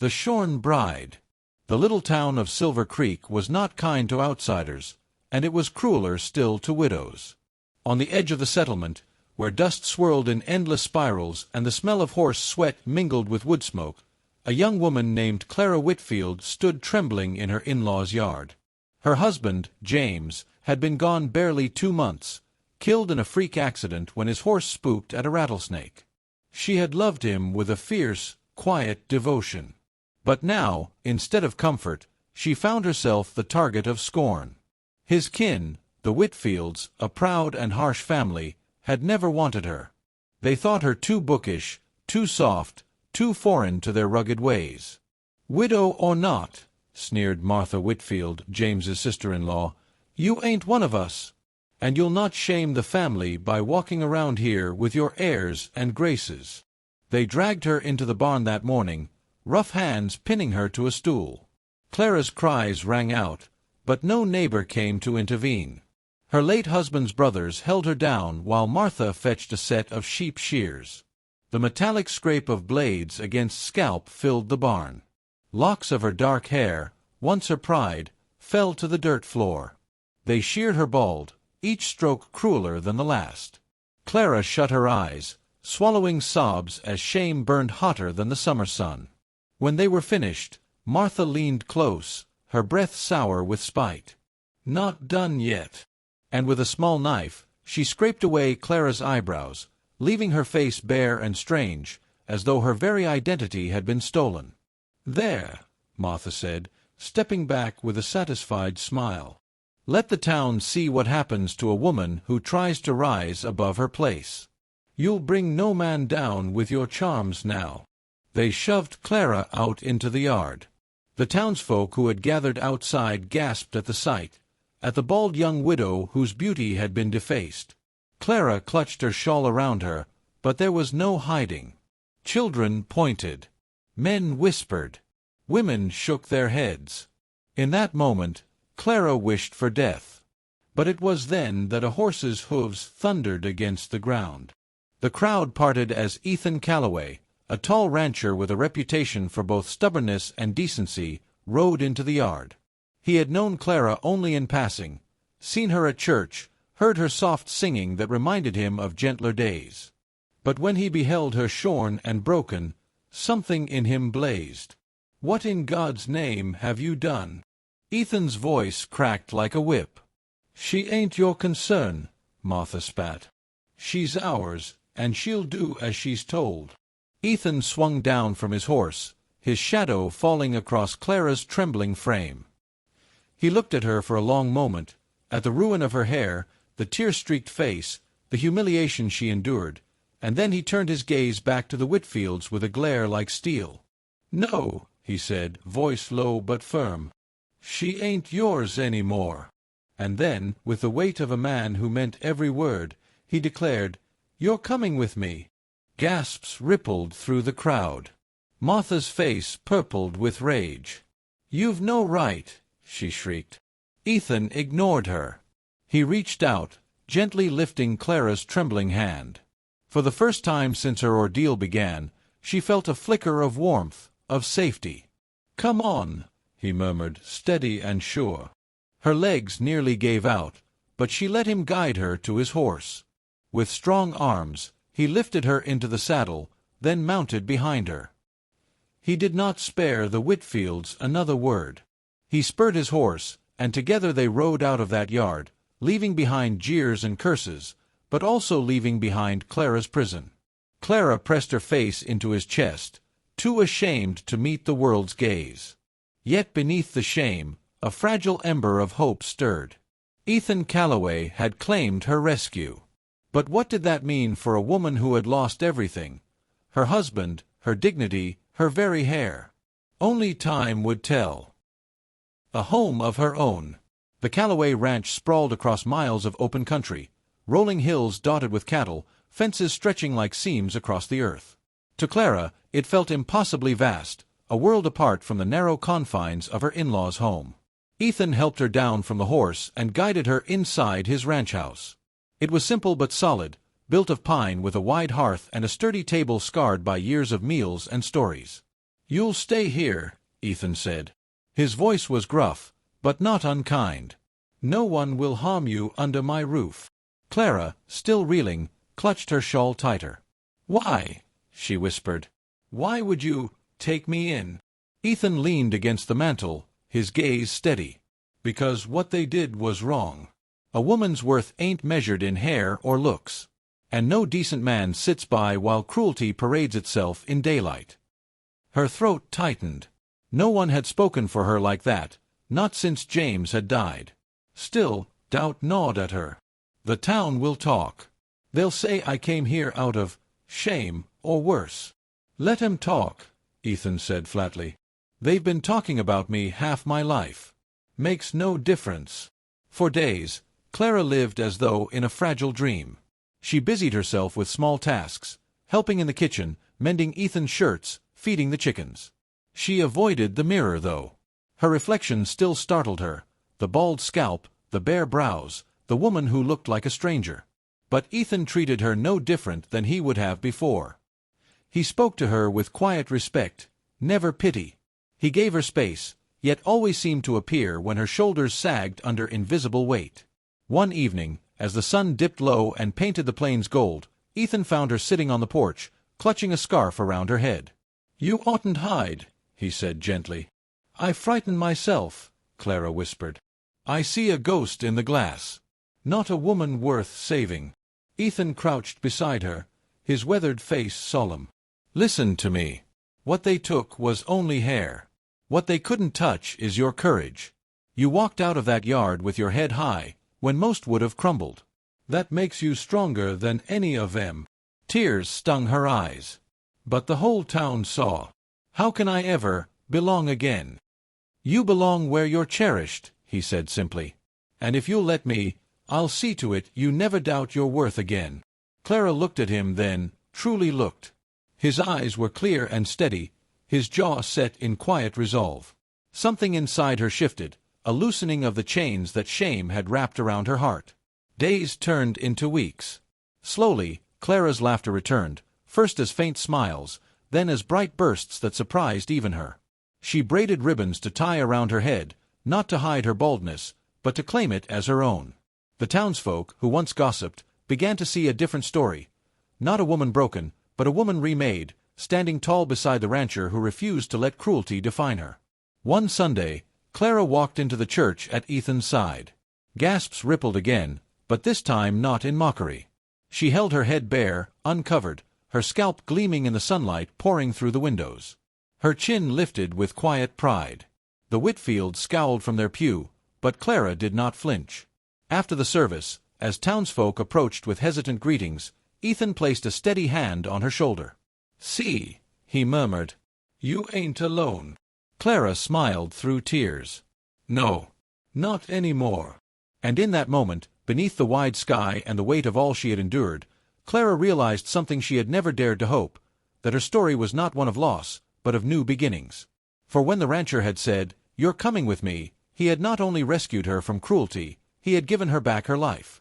The Shorn Bride. The little town of Silver Creek was not kind to outsiders, and it was crueler still to widows. On the edge of the settlement, where dust swirled in endless spirals and the smell of horse sweat mingled with wood smoke, a young woman named Clara Whitfield stood trembling in her in-laws' yard. Her husband, James, had been gone barely 2 months, killed in a freak accident when his horse spooked at a rattlesnake. She had loved him with a fierce, quiet devotion. But now, instead of comfort, she found herself the target of scorn. His kin, the Whitfields, a proud and harsh family, had never wanted her. They thought her too bookish, too soft, too foreign to their rugged ways. "Widow or not," sneered Martha Whitfield, James's sister-in-law, "you ain't one of us, and you'll not shame the family by walking around here with your airs and graces." They dragged her into the barn that morning, rough hands pinning her to a stool. Clara's cries rang out, but no neighbor came to intervene. Her late husband's brothers held her down while Martha fetched a set of sheep shears. The metallic scrape of blades against scalp filled the barn. Locks of her dark hair, once her pride, fell to the dirt floor. They sheared her bald, each stroke crueler than the last. Clara shut her eyes, swallowing sobs as shame burned hotter than the summer sun. When they were finished, Martha leaned close, her breath sour with spite. "Not done yet." And with a small knife, she scraped away Clara's eyebrows, leaving her face bare and strange, as though her very identity had been stolen. "There," Martha said, stepping back with a satisfied smile. "Let the town see what happens to a woman who tries to rise above her place. You'll bring no man down with your charms now." They shoved Clara out into the yard. The townsfolk who had gathered outside gasped at the sight, at the bald young widow whose beauty had been defaced. Clara clutched her shawl around her, but there was no hiding. Children pointed. Men whispered. Women shook their heads. In that moment, Clara wished for death. But it was then that a horse's hooves thundered against the ground. The crowd parted as Ethan Calloway, a tall rancher with a reputation for both stubbornness and decency, rode into the yard. He had known Clara only in passing, seen her at church, heard her soft singing that reminded him of gentler days. But when he beheld her shorn and broken, something in him blazed. "What in God's name have you done?" Ethan's voice cracked like a whip. "She ain't your concern," Martha spat. "She's ours, and she'll do as she's told." Ethan swung down from his horse, his shadow falling across Clara's trembling frame. He looked at her for a long moment, at the ruin of her hair, the tear-streaked face, the humiliation she endured, and then he turned his gaze back to the Whitfields with a glare like steel. "No," he said, voice low but firm. "She ain't yours any more." And then, with the weight of a man who meant every word, he declared, "You're coming with me." Gasps rippled through the crowd. Martha's face purpled with rage. "You've no right," she shrieked. Ethan ignored her. He reached out, gently lifting Clara's trembling hand. For the first time since her ordeal began, she felt a flicker of warmth, of safety. "Come on," he murmured, steady and sure. Her legs nearly gave out, but she let him guide her to his horse. With strong arms, he lifted her into the saddle, then mounted behind her. He did not spare the Whitfields another word. He spurred his horse, and together they rode out of that yard, leaving behind jeers and curses, but also leaving behind Clara's prison. Clara pressed her face into his chest, too ashamed to meet the world's gaze. Yet beneath the shame, a fragile ember of hope stirred. Ethan Calloway had claimed her rescue. But what did that mean for a woman who had lost everything? Her husband, her dignity, her very hair. Only time would tell. A home of her own. The Calloway ranch sprawled across miles of open country, rolling hills dotted with cattle, fences stretching like seams across the earth. To Clara, it felt impossibly vast, a world apart from the narrow confines of her in-laws' home. Ethan helped her down from the horse and guided her inside his ranch house. It was simple but solid, built of pine with a wide hearth and a sturdy table scarred by years of meals and stories. "You'll stay here," Ethan said. His voice was gruff, but not unkind. "No one will harm you under my roof." Clara, still reeling, clutched her shawl tighter. "Why?" she whispered. "Why would you take me in?" Ethan leaned against the mantel, his gaze steady. "Because what they did was wrong. A woman's worth ain't measured in hair or looks. And no decent man sits by while cruelty parades itself in daylight." Her throat tightened. No one had spoken for her like that, not since James had died. Still, doubt gnawed at her. "The town will talk. They'll say I came here out of shame, or worse." "Let 'em talk," Ethan said flatly. "They've been talking about me half my life. Makes no difference." For days, Clara lived as though in a fragile dream. She busied herself with small tasks, helping in the kitchen, mending Ethan's shirts, feeding the chickens. She avoided the mirror, though. Her reflection still startled her, the bald scalp, the bare brows, the woman who looked like a stranger. But Ethan treated her no different than he would have before. He spoke to her with quiet respect, never pity. He gave her space, yet always seemed to appear when her shoulders sagged under invisible weight. One evening, as the sun dipped low and painted the plains gold, Ethan found her sitting on the porch, clutching a scarf around her head. "You oughtn't hide," he said gently. "I frighten myself," Clara whispered. "I see a ghost in the glass. Not a woman worth saving." Ethan crouched beside her, his weathered face solemn. "Listen to me. What they took was only hair. What they couldn't touch is your courage. You walked out of that yard with your head high, when most would have crumbled. That makes you stronger than any of them." Tears stung her eyes. "But the whole town saw. How can I ever belong again?" "You belong where you're cherished," he said simply. "And if you'll let me, I'll see to it you never doubt your worth again." Clara looked at him then, truly looked. His eyes were clear and steady, his jaw set in quiet resolve. Something inside her shifted, a loosening of the chains that shame had wrapped around her heart. Days turned into weeks. Slowly, Clara's laughter returned, first as faint smiles, then as bright bursts that surprised even her. She braided ribbons to tie around her head, not to hide her baldness, but to claim it as her own. The townsfolk, who once gossiped, began to see a different story. Not a woman broken, but a woman remade, standing tall beside the rancher who refused to let cruelty define her. One Sunday, Clara walked into the church at Ethan's side. Gasps rippled again, but this time not in mockery. She held her head bare, uncovered, her scalp gleaming in the sunlight pouring through the windows. Her chin lifted with quiet pride. The Whitfields scowled from their pew, but Clara did not flinch. After the service, as townsfolk approached with hesitant greetings, Ethan placed a steady hand on her shoulder. "See," he murmured, "you ain't alone." Clara smiled through tears. "No, not any more." And in that moment, beneath the wide sky and the weight of all she had endured, Clara realized something she had never dared to hope, that her story was not one of loss, but of new beginnings. For when the rancher had said, "You're coming with me," he had not only rescued her from cruelty, he had given her back her life.